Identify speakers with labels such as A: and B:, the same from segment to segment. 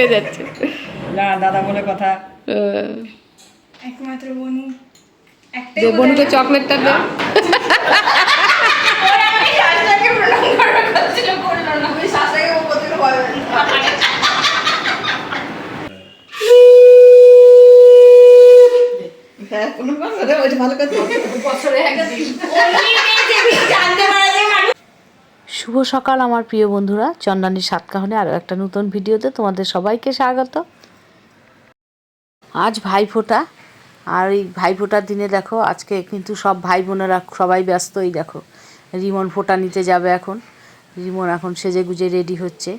A: পেয়ে যাচ্ছে
B: না দাদা বলে কথা।
C: একমাত্র বনু
A: যে বনুকে চকলেটটা দে। শুভ সকাল আমার প্রিয় বন্ধুরা, চন্দ্রানীর সাতকাহনে আরও একটা নতুন ভিডিওতে তোমাদের সবাইকে স্বাগত। আজ ভাইফোঁটা, আর এই ভাইফোঁটার দিনে দেখো আজকে কিন্তু সব ভাই বোনেরা সবাই ব্যস্ত। এই দেখো রিমন ফোঁটা নিতে যাবে এখন। রিমন এখন সেজে গুজে রেডি হচ্ছে।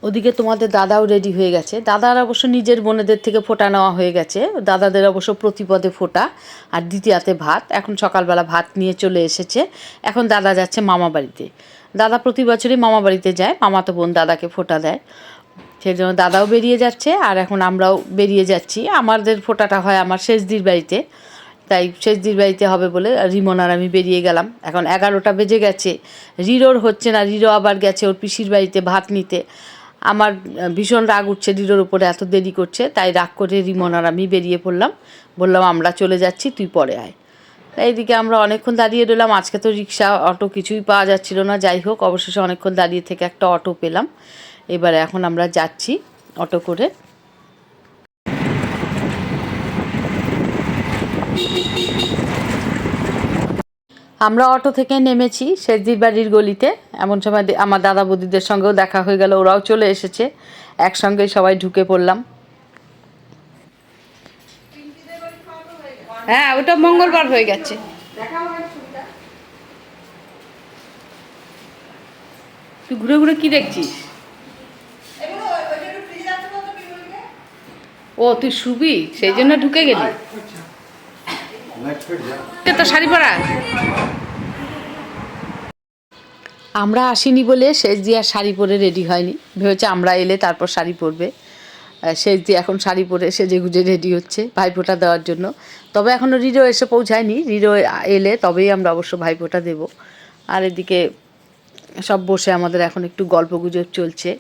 A: ওদিকে তোমাদের দাদাও রেডি হয়ে গেছে। দাদার অবশ্য নিজের বোনেদের থেকে ফোঁটা নেওয়া হয়ে গেছে। দাদাদের অবশ্য প্রতিপদে ফোঁটা আর দ্বিতীয়াতে ভাত। এখন সকালবেলা ভাত নিয়ে চলে এসেছে। এখন দাদা যাচ্ছে মামা বাড়িতে। দাদা প্রতি বছরই মামা বাড়িতে যায়, মামাতো বোন দাদাকে ফোঁটা দেয়। সেই জন্য দাদাও বেরিয়ে যাচ্ছে আর এখন আমরাও বেরিয়ে যাচ্ছি। আমাদের ফোঁটাটা হয় আমার শেষদির বাড়িতে, তাই শেষদির বাড়িতে হবে বলে রিমন আর আমি বেরিয়ে গেলাম। এখন 11টা বেজে গেছে, রিরোর হচ্ছে না। রিরো আবার গেছে ওর পিসির বাড়িতে ভাত নিতে। আমার ভীষণ রাগ উঠছে রিরোর উপরে, এত দেরি করছে। তাই রাগ করে রিমন আর আমি বেরিয়ে পড়লাম। বললাম আমরা চলে যাচ্ছি, তুই পরে আয়। তাই এইদিকে আমরা অনেকক্ষণ দাঁড়িয়ে রইলাম। আজকে তো রিক্সা অটো কিছুই পাওয়া যাচ্ছিল না। যাই হোক, অবশেষে অনেকক্ষণ দাঁড়িয়ে থেকে একটা অটো পেলাম। এবারে এখন আমরা যাচ্ছি অটো করে। আমরা অটো থেকে নেমেছি শেষদির বাড়ির গলিতে। এমন সময় আমার দাদা বৌদিদের সঙ্গেও দেখা হয়ে গেল, ওরাও চলে এসেছে। একসঙ্গেই সবাই ঢুকে পড়লাম। হ্যাঁ, ওটা মঙ্গলবার হয়ে গেছে। তুই ঘুরে ঘুরে কি দেখছিস? ও তুই শুবি, সেই জন্য ঢুকে গেলি। তো শাড়ি পরা আমরা আসিনি বলে শেষদি আর শাড়ি পরে রেডি হয়নি। ভেবেছে আমরা এলে তারপর শাড়ি পরবে। শেষদি এখন শাড়ি পরে সেজে গুজে রেডি হচ্ছে ভাইফোঁটা দেওয়ার জন্য। তবে এখনও রিরো এসে পৌঁছায়নি। রিরো এলে তবেই আমরা অবশ্য ভাইফোঁটা দেব। আর এদিকে সব বসে আমাদের এখন একটু গল্পগুজব চলছে।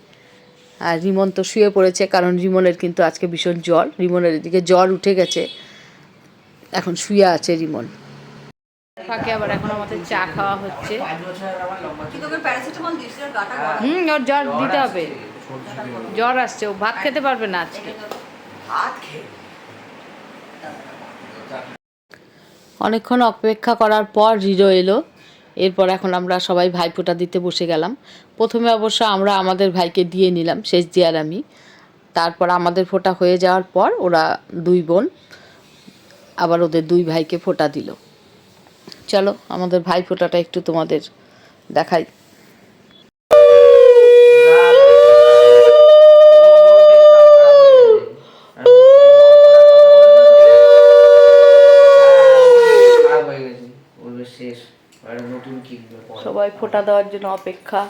A: আর রিমন তো শুয়ে পড়েছে, কারণ রিমনের কিন্তু আজকে ভীষণ জ্বর। রিমনের এদিকে জ্বর উঠে গেছে, এখন শুয়ে আছে রিমন। ফাঁকে আবার এখন আমাদের চা খাওয়া হচ্ছে। ওর জ্বর দিতে হবে, জ্বর আসছে, ও ভাত খেতে পারবে না আজকে। অনেকক্ষণ অপেক্ষা করার পর রিরো এলো। এরপর এখন আমরা সবাই ভাইফোঁটা দিতে বসে গেলাম। প্রথমে অবশ্য আমরা আমাদের ভাইকে দিয়ে নিলাম, শেষদি আর আমি। তারপর আমাদের ফোঁটা হয়ে যাওয়ার পর ওরা দুই বোন আবার ওদের দুই ভাইকে ফোঁটা দিল। চলো আমাদের ভাইফোঁটাটা একটু তোমাদের দেখাই। সবাই ফোঁটা দেওয়ার জন্য অপেক্ষা।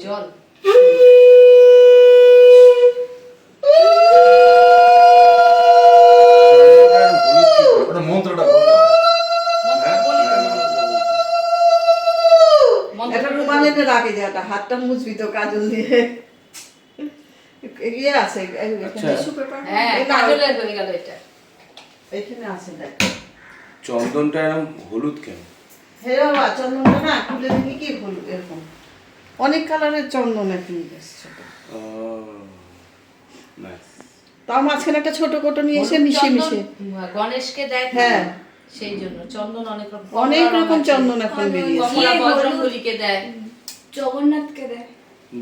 A: জল
B: হাতটা মুছবি তো কাজল দিয়ে। ইয়ে আছে
D: চন্দনটা এরকম হলুদ কেন?
B: হে বাবা, চন্দনটা না খুলে দেখি কি হলুদ এরকম অনেক কালারের চন্দন এখন এসছে। তাও মাঝখানে একটা ছোট কোটো নিয়ে এসে মিশিয়ে মিশিয়ে
A: গণেশকে দেয়।
B: হ্যাঁ,
A: সেই জন্য চন্দন
B: অনেক রকম চন্দন এখন বেরিয়েছে।
A: বজরঙ্গলিকে দেয়,
C: জগন্নাথকে দেয়।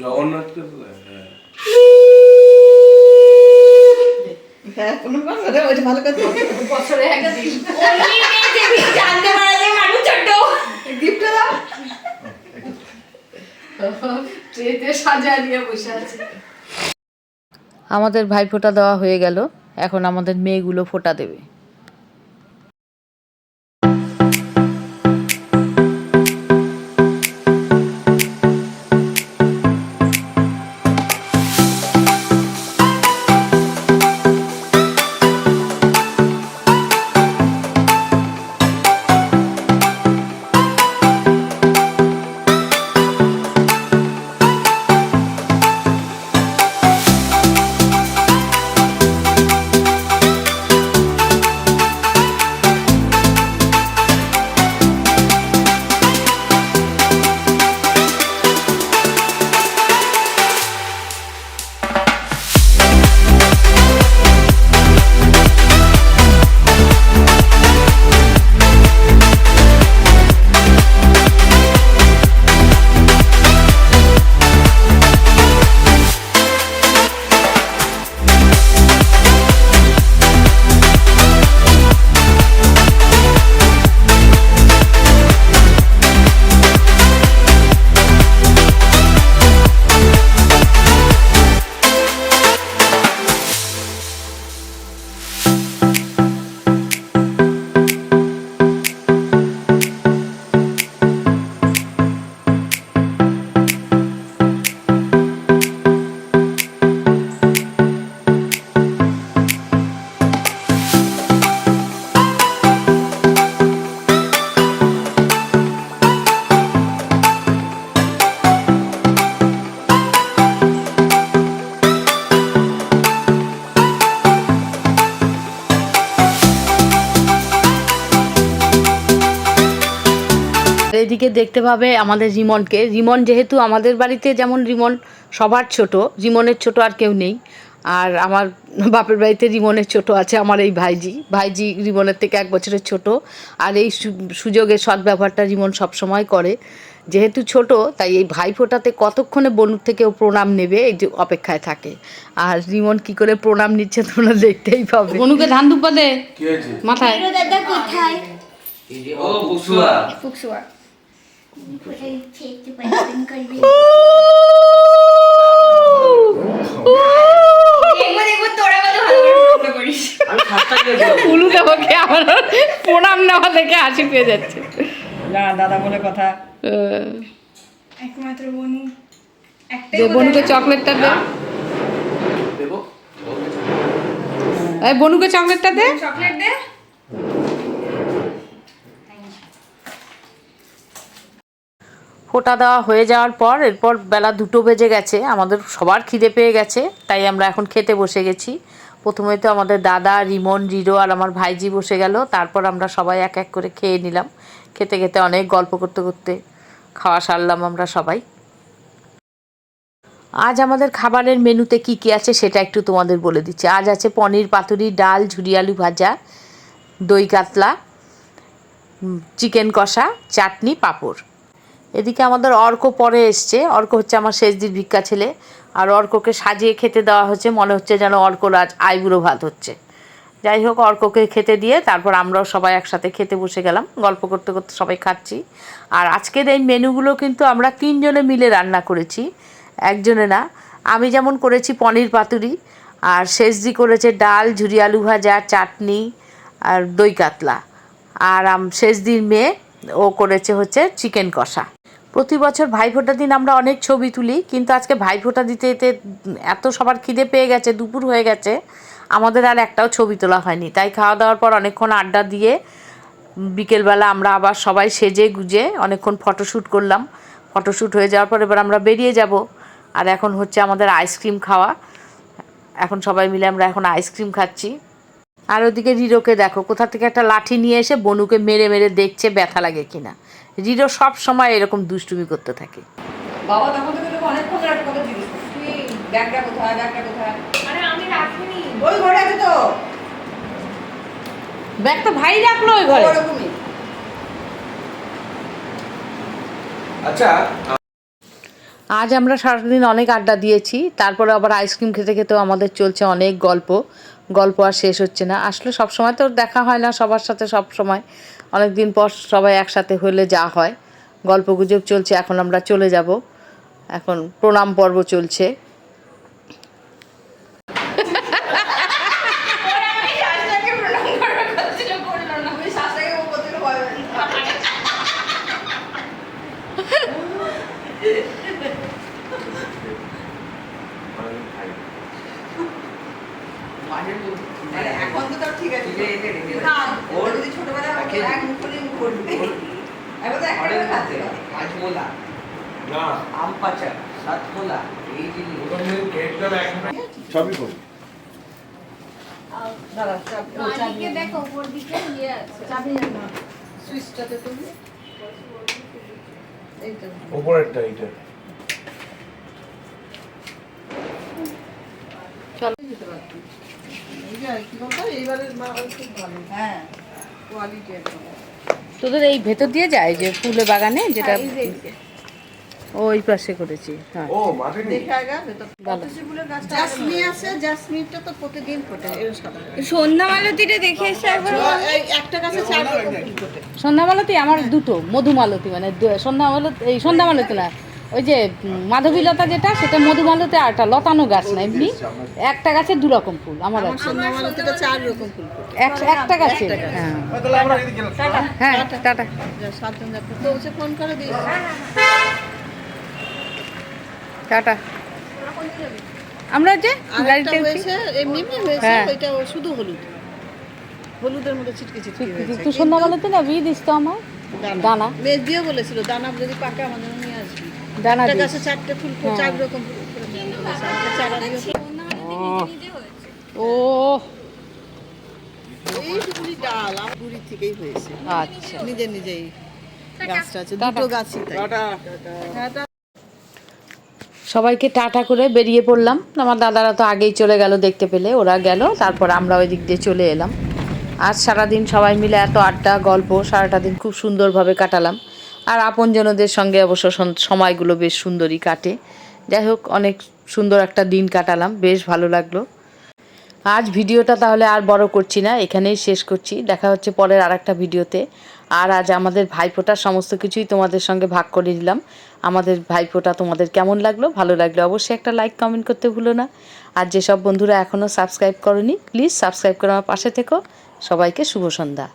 D: জগন্নাথকে তো দেয়, হ্যাঁ।
B: হ্যাঁ, কোনো কথা না, ওইটা ভালো কথা।
A: বছরে একটা দিন
C: জানতে পারা যায় মানুষ ছোট
B: গিফট দাও।
A: ট্রেতে সাজায় নিয়ে বসে আছে।
E: আমাদের ভাইফোঁটা দেওয়া হয়ে গেল। এখন আমাদের মেয়েগুলো ফোঁটা দেবে।
A: এদিকে দেখতে পাবে আমাদের রিমনকে। রিমন যেহেতু আমাদের বাড়িতে যেমন রিমন সবার ছোট, রিমনের ছোট আর কেউ নেই। আর আমার বাপের বাড়িতে রিমনের ছোট আছে আমার এই ভাইজি রিমনের থেকে 1 বছরের ছোট। আর এই সুযোগের সদ্ব্যবহারটা রিমন সবসময় করে। যেহেতু ছোট তাই এই ভাইফোঁটাতে কতক্ষণে বনুর থেকে ও প্রণাম নেবে এই যে অপেক্ষায় থাকে। আর রিমন কি করে প্রণাম নিচ্ছে তোমরা দেখতেই পাবে। বনুকে ধান দুব্বা দে
D: কি হয়েছে?
A: মাথায়।
C: দাদা কোথায়?
D: ও বুকসুয়া।
C: ফুকসুয়া কোথায় ইচ্ছে একটু পাইপিং করবি? দেখবো তোরা কত ভালো করে ফটো করিস।
D: আমি খাটটাকে দেবো।
A: উলু দেবকে আমার প্রণাম নেওয়া দেখে হাসি পেয়ে যাচ্ছে।
B: না দাদা বলে কথা।
C: একমাত্র বনু
A: দে বনুকে চকলেটটা দে।
D: দেবো।
A: এই বনুকে চকলেটটা দে।
C: চকলেট দে।
A: ফোঁটা দেওয়া হয়ে যাওয়ার পর এরপর বেলা 2টো বেজে গেছে, আমাদের সবার খিদে পেয়ে গেছে, তাই আমরা এখন খেতে বসে গেছি। প্রথমে তো আমাদের দাদা, রিমন, রিরো আর আমার ভাইজি বসে গেল, তারপর আমরা সবাই এক এক করে খেয়ে নিলাম। খেতে খেতে অনেক গল্প করতে করতে খাওয়া সারলাম আমরা সবাই। আজ আমাদের খাবারের মেনুতে কি কি আছে সেটা একটু তোমাদের বলে দিচ্ছি। আজ আছে পনির পাতুরি, ডাল, ঝুরি আলু ভাজা, দই কাতলা, চিকেন কষা, চাটনি, পাঁপড়। এদিকে আমাদের অর্ক পরে এসছে। অর্ক হচ্ছে আমার শেষদির ভিক্ষা ছেলে। আর অর্ককে সাজিয়ে খেতে দেওয়া হচ্ছে, মনে হচ্ছে যেন অর্কর আজ আইবুড়ো ভাত হচ্ছে। যাই হোক, অর্ককে খেতে দিয়ে তারপর আমরাও সবাই একসাথে খেতে বসে গেলাম, গল্প করতে করতে সবাই খাচ্ছি। আর আজকের এই মেনুগুলো কিন্তু আমরা 3 জনে মিলে রান্না করেছি, একজনে না। আমি যেমন করেছি পনির পাতুরি, আর শেষদি করেছে ডাল, ঝুরি আলু ভাজা, চাটনি আর দই কাতলা। আর শেষদির মেয়ে ও করেছে হচ্ছে চিকেন কষা। প্রতি বছর ভাইফোঁটার দিন আমরা অনেক ছবি তুলি, কিন্তু আজকে ভাইফোঁটা দিতে দিতে এত সবার খিদে পেয়ে গেছে, দুপুর হয়ে গেছে, আমাদের আর একটাও ছবি তোলা হয়নি। তাই খাওয়া দাওয়ার পর অনেকক্ষণ আড্ডা দিয়ে বিকেলবেলা আমরা আবার সবাই সেজে গুজে অনেকক্ষণ ফটোশ্যুট করলাম। ফটোশ্যুট হয়ে যাওয়ার পর এবার আমরা বেরিয়ে যাব। আর এখন হচ্ছে আমাদের আইসক্রিম খাওয়া। এখন সবাই মিলে আমরা এখন আইসক্রিম খাচ্ছি। আর ওদিকে রিরোকে দেখো, কোথা থেকে একটা লাঠি নিয়ে এসে বনুকে মেরে মেরে দেখছে ব্যথা লাগে কিনা। রিরো সব সময় এরকম দুষ্টুমি করতে থাকে।
B: বাবা তখন থেকে তোকে অনেকক্ষণ রাত কথা জিজ্ঞেস করছি, তুই ব্যাগটা কোথায়, ব্যাগটা কোথায়?
C: আরে আমি রাখিনি।
B: ওই ঘরে আছে তো।
A: ব্যাগ তো ভাই রাখলো ওই ঘরে।
B: ওরকমই।
D: আচ্ছা,
A: আজ আমরা সারাদিন অনেক আড্ডা দিয়েছি, তারপরে আবার আইসক্রিম খেতে খেতেও আমাদের চলছে অনেক গল্প আর শেষ হচ্ছে না। আসলে সবসময় তো দেখা হয় না সবার সাথে, সব সময় অনেক দিন পর সবাই একসাথে হলে যা হয়। গল্পগুজব চলছে। এখন আমরা চলে যাব, এখন প্রণাম পর্ব চলছে।
C: শাশুড়িকে প্রণাম করার কথা বললো না।
B: আমি শাশুড়িকে ও করতে ভয় পাই। মানে এখন তো তাও ঠিক আছে। না, ওর যদি ছোটবেলায় হতো, এক মুখ করে মুখ করবে। এখন তো একটা করে খাচ্ছে না।
E: কাঁচমোলা,
D: না
E: আম পাচা, সাতমোলা, এই জিনিস
D: সবই করি।
B: দাঁড়া, চাবি
C: মালিকে দেখো উপর দিকে ইয়ে আছে।
B: চাবি না। সুইচটাতে তুমি এই তো।
D: উপরেরটা এইটা।
B: দিতে পারতি। এই যে কি বলতো, এইবারের মাল খুব ভালো। হ্যাঁ, কোয়ালিটি একদম।
A: তোদের এই ভেতর দিয়ে যায় যে ফুলের বাগানে, যেটা
C: এই যে, এই যে।
A: ওই পাশে করেছি। হ্যাঁ,
D: ও মাঠে নেই।
B: দেখে আগে ভেতর।
A: ভালো।
B: জাসমিন আছে, জাসমিনটা তো প্রতিদিন ফোটে, এর সাদা।
C: সন্ধ্যা মালতীটা দেখে এসে একবার
B: এই একটা গাছে 4 রকম ফুল ফোটে।
A: সন্ধ্যামালতী আমার দুটো, মধুমালতী মানে সন্ধ্যামালতী না, ওই যে মাধবীলতা যেটা সেটা মধুমালতী, আর একটা লতানো গাছ না, এমনি একটা গাছে 2 রকম ফুল আমার
B: আমার
A: আছে।
B: সন্ধ্যামালতিটা 4 রকম ফুল ফোটে।
A: একটা গাছে। হ্যাঁ হ্যাঁ, টাটা।
B: যা 7 জন যাচ্ছে তো ওকে ফোন করে দিস।
A: টাটা। আমরা যে
B: আরেকটা
A: গাড়িতে উঠি।
B: হয়েছে এমনি হয়েছে,
A: হ্যাঁ।
B: ওইটা ওর শুধু হলুদ, হলুদের মধ্যে ছিটকে ছিটকে হয়েছে।
A: তুই সন্ধ্যামালতী না, বিয়ে দিস তো আমার। দানা।
B: মেজ দিয়ে বলেছিল দানা যদি পাকে আমাদের নিয়ে আসবি।
A: দানা
B: একটা
A: দিস।
B: গাছে 4টে ফুল, 4 রকম ফুল করে নিয়ে হয়েছে। আমাকে চারা দিয়ে
C: নিজে হয়েছে।
A: ও
B: এইটুকুনি ডাল আমার গুড়ি থেকেই হয়েছে,
A: আচ্ছা।
B: নিজে নিজেই। গাছটা আছে, দুটো গাছই তাই।
A: সবাইকে টাটা করে বেরিয়ে পড়লাম। আমার দাদারা তো আগেই চলে গেল, দেখতে পেলে ওরা গেল, তারপর আমরা ওই দিক দিয়ে চলে এলাম। আজ সারাদিন সবাই মিলে এত আড্ডা গল্প, সারাটা দিন খুব সুন্দরভাবে কাটালাম। আর আপনজনদের সঙ্গে অবশ্য সময়গুলো বেশ সুন্দরই কাটে। যাই হোক, অনেক সুন্দর একটা দিন কাটালাম, বেশ ভালো লাগলো। আজ ভিডিওটা তাহলে আর বড় করছি না, এখানেই শেষ করছি। দেখা হচ্ছে পরের আরেকটা ভিডিওতে। আর আজ আমাদের ভাইফোঁটার সমস্ত কিছুই তোমাদের সঙ্গে ভাগ করে দিলাম। আমাদের ভাইফোঁটা তোমাদের কেমন লাগলো? ভালো লাগলো অবশ্যই একটা লাইক কমেন্ট করতে ভুলো না। আর যেসব বন্ধুরা এখনও সাবস্ক্রাইব করোনি, প্লিজ সাবস্ক্রাইব করে আমার পাশে থেকো। সবাইকে শুভ সন্ধ্যা।